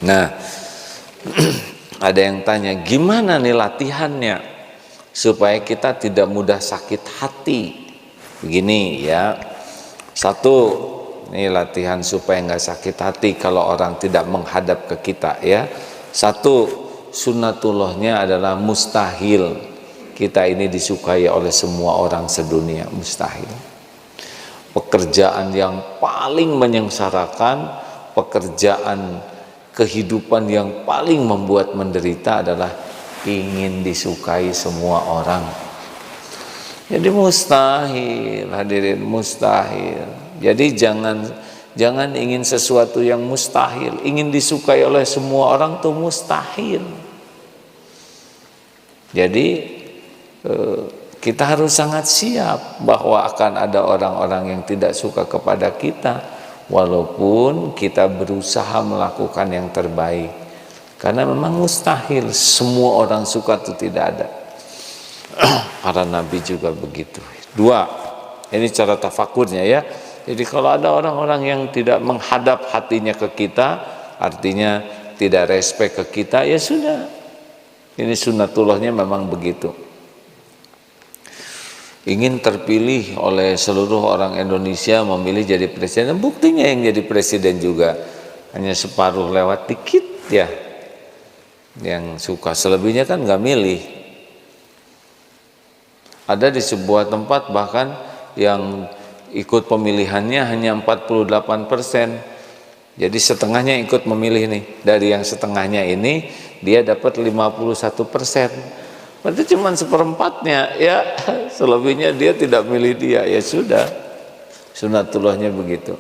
Nah, ada yang tanya, gimana nih latihannya supaya kita tidak mudah sakit hati? Begini ya, satu, ini latihan supaya nggak sakit hati kalau orang tidak menghadap ke kita ya. Satu, sunnatullahnya adalah mustahil kita ini disukai oleh semua orang sedunia, mustahil. Pekerjaan yang paling menyengsarakan, pekerjaan kehidupan yang paling membuat menderita adalah ingin disukai semua orang. Jadi mustahil, hadirin, mustahil. Jadi jangan ingin sesuatu yang mustahil. Ingin disukai oleh semua orang tuh mustahil. Jadi kita harus sangat siap bahwa akan ada orang-orang yang tidak suka kepada kita, walaupun kita berusaha melakukan yang terbaik. Karena memang mustahil semua orang suka itu tidak ada. Para nabi juga begitu. Dua, ini cara tafakurnya ya. Jadi kalau ada orang-orang yang tidak menghadap hatinya ke kita, artinya tidak respect ke kita, ya sudah. Ini sunnatullahnya memang begitu. Ingin terpilih oleh seluruh orang Indonesia memilih jadi presiden, buktinya yang jadi presiden juga hanya separuh lewat dikit ya. Yang suka, selebihnya kan nggak milih. Ada di sebuah tempat bahkan yang ikut pemilihannya hanya 48%. Jadi setengahnya ikut memilih nih. Dari yang setengahnya ini dia dapat 51%. Berarti cuma seperempatnya ya. Selebihnya dia tidak milih dia. Ya sudah, sunnatullahnya begitu.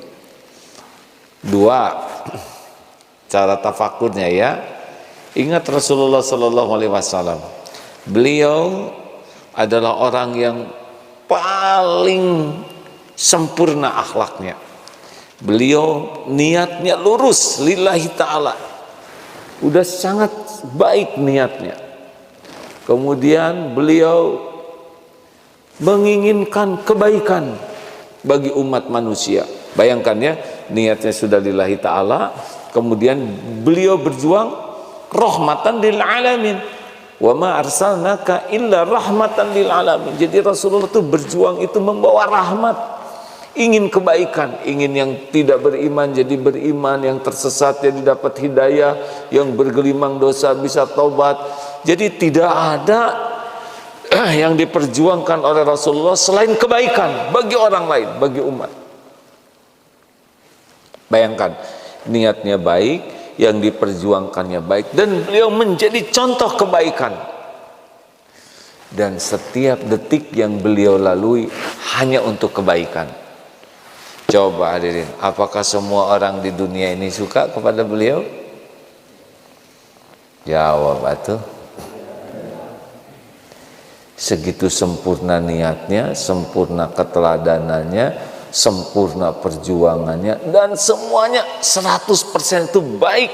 Dua, cara tafakurnya ya. Ingat Rasulullah SAW. Beliau adalah orang yang paling sempurna akhlaknya. Beliau niatnya lurus lillahi ta'ala, udah sangat baik niatnya. Kemudian beliau menginginkan kebaikan bagi umat manusia. Bayangkan ya, niatnya sudah lillahi ta'ala, kemudian beliau berjuang rahmatan lil alamin. Wa ma arsalnaka illa rahmatan lil alamin. Jadi Rasulullah itu berjuang itu membawa rahmat, ingin kebaikan, ingin yang tidak beriman jadi beriman, yang tersesat jadi dapat hidayah, yang bergelimang dosa bisa taubat. Jadi tidak ada yang diperjuangkan oleh Rasulullah selain kebaikan bagi orang lain, bagi umat. Bayangkan, niatnya baik, yang diperjuangkannya baik, dan beliau menjadi contoh kebaikan. Dan setiap detik yang beliau lalui hanya untuk kebaikan. Coba hadirin, apakah semua orang di dunia ini suka kepada beliau? Jawab atuh. Segitu sempurna niatnya, sempurna keteladanannya, sempurna perjuangannya, dan semuanya 100% itu baik.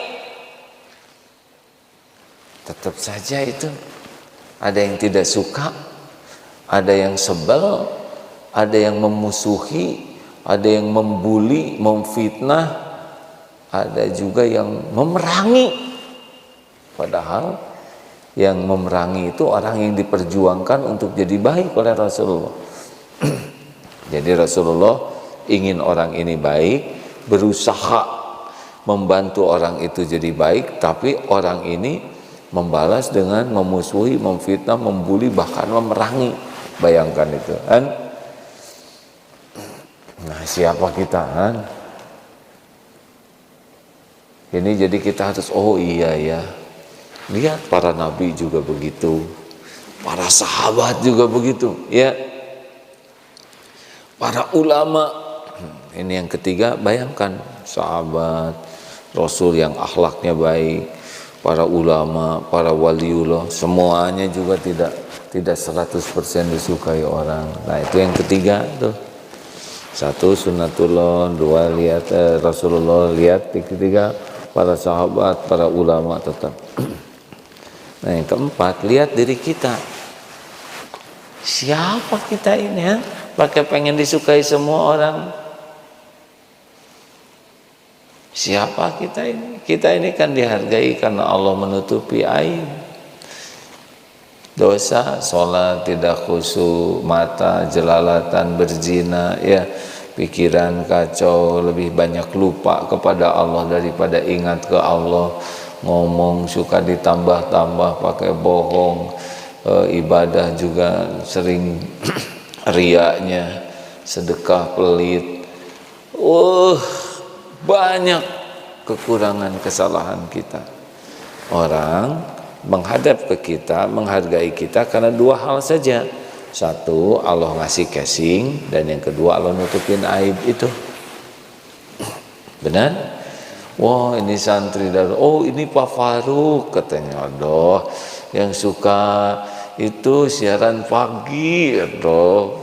Tetap saja itu ada yang tidak suka, ada yang sebel, ada yang memusuhi, ada yang membuli, memfitnah, ada juga yang memerangi. Padahal yang memerangi itu orang yang diperjuangkan untuk jadi baik oleh Rasulullah. Jadi Rasulullah ingin orang ini baik, berusaha membantu orang itu jadi baik, tapi orang ini membalas dengan memusuhi, memfitnah, membuli, bahkan memerangi. Bayangkan itu kan. Nah, siapa kita kan? Ini jadi kita harus, oh iya ya, lihat para nabi juga begitu, para sahabat juga begitu ya, para ulama. Ini yang ketiga, bayangkan sahabat Rasul yang akhlaknya baik, para ulama, para waliullah, semuanya juga tidak 100% disukai orang. Nah, itu yang ketiga tuh. Satu, sunnatullah. Dua, lihat Rasulullah. Lihat ketiga, para sahabat, para ulama tetap. Nah, yang keempat, lihat diri kita. Siapa kita ini ya? Pakai pengen disukai semua orang. Siapa kita ini? Kita ini kan dihargai karena Allah menutupi aib. Dosa, sholat tidak khusyuk, mata jelalatan, berzina, ya, pikiran kacau, lebih banyak lupa kepada Allah daripada ingat ke Allah. Ngomong suka ditambah-tambah pakai bohong, ibadah juga sering riaknya, sedekah pelit. Banyak kekurangan kesalahan kita. Orang menghadap ke kita, menghargai kita karena dua hal saja. Satu, Allah ngasih casing, dan yang kedua Allah nutupin aib itu. Benar? Wah, ini santri dari, oh ini Pak Faruk katanya. Aduh, yang suka itu siaran pagi. Aduh,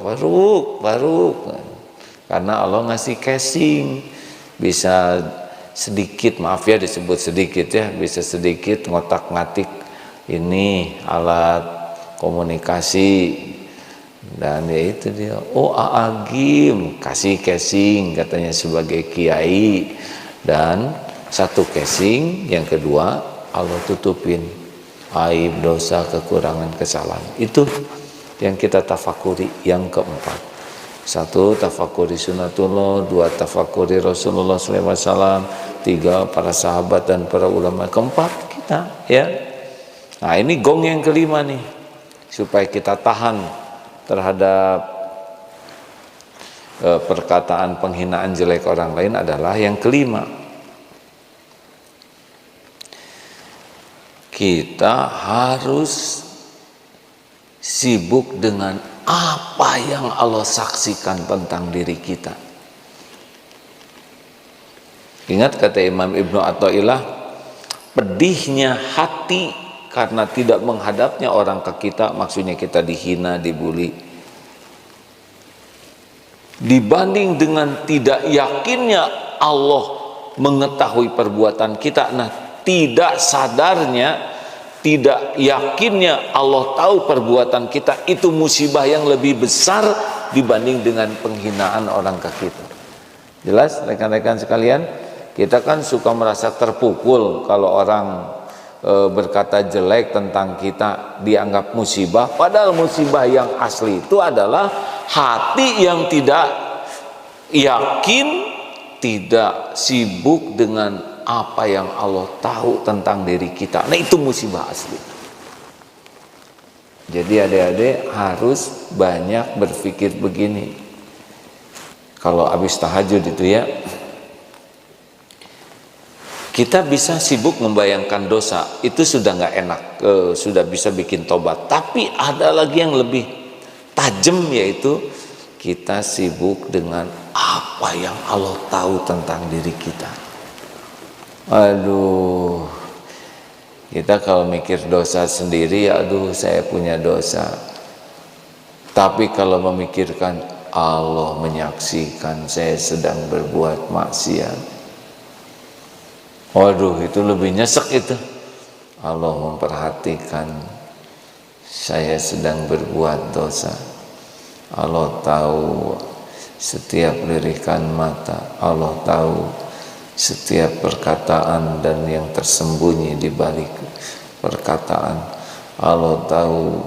Faruk. Karena Allah ngasih casing. Bisa sedikit, maaf ya disebut sedikit ya, bisa sedikit ngotak-ngatik ini alat komunikasi, dan ya itu dia. Oh, Aagim kasih casing katanya sebagai kiai, dan satu casing, yang kedua Allah tutupin aib, dosa, kekurangan, kesalahan. Itu yang kita tafakuri. Yang keempat, satu, tafakuri sunatullah. Dua, tafakuri Rasulullah SAW. Tiga, para sahabat dan para ulama. Keempat, kita, ya. Nah, ini gong yang kelima nih, supaya kita tahan terhadap perkataan penghinaan jelek orang lain adalah yang kelima. Kita harus sibuk dengan apa yang Allah saksikan tentang diri kita. Ingat kata Imam Ibnu Athaillah, pedihnya hati karena tidak menghadapnya orang ke kita, maksudnya kita dihina, dibully, dibanding dengan tidak yakinnya Allah mengetahui perbuatan kita. Nah, tidak sadarnya, tidak yakinnya Allah tahu perbuatan kita, itu musibah yang lebih besar dibanding dengan penghinaan orang ke kita. Jelas rekan-rekan sekalian, kita kan suka merasa terpukul kalau orang berkata jelek tentang kita, dianggap musibah, padahal musibah yang asli itu adalah hati yang tidak yakin, tidak sibuk dengan apa yang Allah tahu tentang diri kita. Nah, itu musibah asli. Jadi adik-adik harus banyak berpikir begini. Kalau habis tahajud itu ya, kita bisa sibuk membayangkan dosa, itu sudah nggak enak, sudah bisa bikin tobat. Tapi ada lagi yang lebih tajam, yaitu kita sibuk dengan apa yang Allah tahu tentang diri kita. Aduh, kita kalau mikir dosa sendiri, aduh saya punya dosa. Tapi kalau memikirkan Allah menyaksikan saya sedang berbuat maksiat, waduh, itu lebih nyesek itu. Allah memperhatikan saya sedang berbuat dosa. Allah tahu setiap lirikan mata. Allah tahu setiap perkataan dan yang tersembunyi di balik perkataan. Allah tahu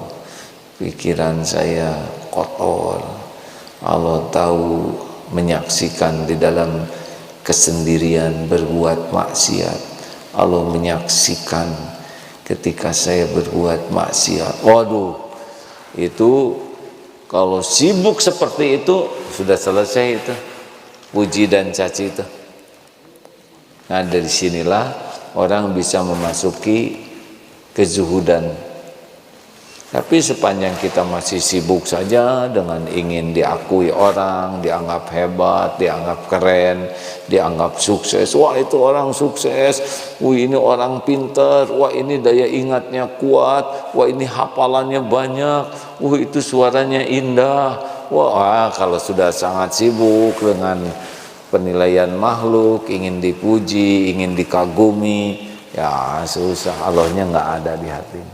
pikiran saya kotor. Allah tahu, menyaksikan di dalam kesendirian berbuat maksiat. Allah menyaksikan ketika saya berbuat maksiat. Waduh, itu kalau sibuk seperti itu sudah selesai itu puji dan caci itu. Nah, dari sinilah orang bisa memasuki kezuhudan. Tapi sepanjang kita masih sibuk saja dengan ingin diakui orang, dianggap hebat, dianggap keren, dianggap sukses. Wah, itu orang sukses. Wah, ini orang pintar. Wah, ini daya ingatnya kuat. Wah, ini hafalannya banyak. Wah, itu suaranya indah. Wah, kalau sudah sangat sibuk dengan penilaian makhluk, ingin dipuji, ingin dikagumi, ya susah, Allahnya nggak ada di hati.